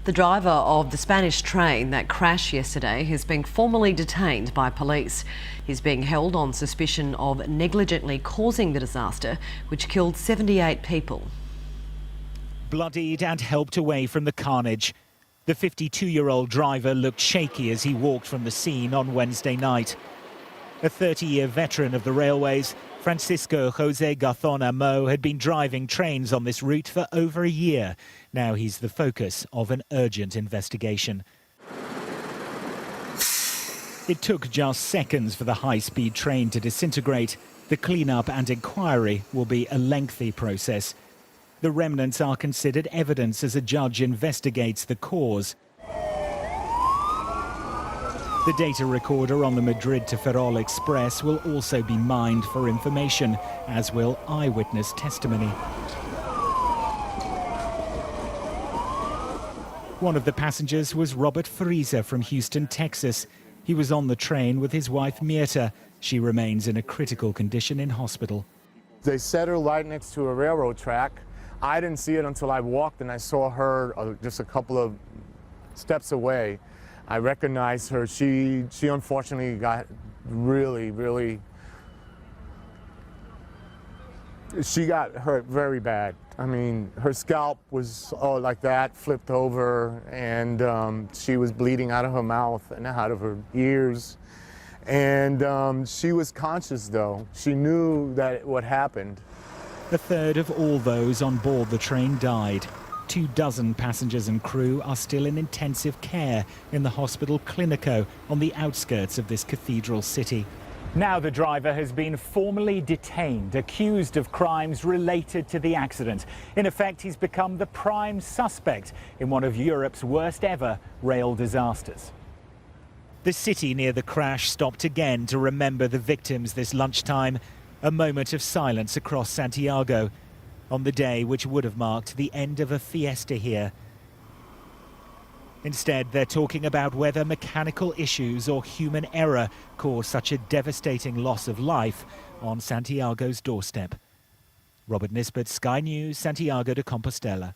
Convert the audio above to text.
The driver of the Spanish train that crashed yesterday has been formally detained by police. He's being held on suspicion of negligently causing the disaster, which killed 78 people. Bloodied and helped away from the carnage. The 52-year-old driver looked shaky as he walked from the scene on Wednesday night. A 30-year veteran of the railways, Francisco Jose Garzon Amo had been driving trains on this route for over a year. Now he's the focus of an urgent investigation. It took just seconds for the high-speed train to disintegrate. The clean-up and inquiry will be a lengthy process. The remnants are considered evidence as a judge investigates the cause. The data recorder on the Madrid to Ferrol Express will also be mined for information, as will eyewitness testimony. One of the passengers was Robert Friese from Houston, Texas. He was on the train with his wife Mirta. She remains in a critical condition in hospital. They set her right next to a railroad track. I didn't see it until I walked and I saw her just a couple of steps away. I recognized her. She unfortunately got really, she got hurt very bad. I mean, her scalp was all like that, flipped over, and she was bleeding out of her mouth and out of her ears. And she was conscious, though. She knew that what happened. A third of all those on board the train died. 24 passengers and crew are still in intensive care in the hospital Clínico on the outskirts of this cathedral city. Now the driver has been formally detained, accused of crimes related to the accident. In effect, he's become the prime suspect in one of Europe's worst ever rail disasters. The city near the crash stopped again to remember the victims this lunchtime. A moment of silence across Santiago on the day which would have marked the end of a fiesta here. Instead, they're talking about whether mechanical issues or human error caused such a devastating loss of life on Santiago's doorstep. Robert Nisbet, Sky News, Santiago de Compostela.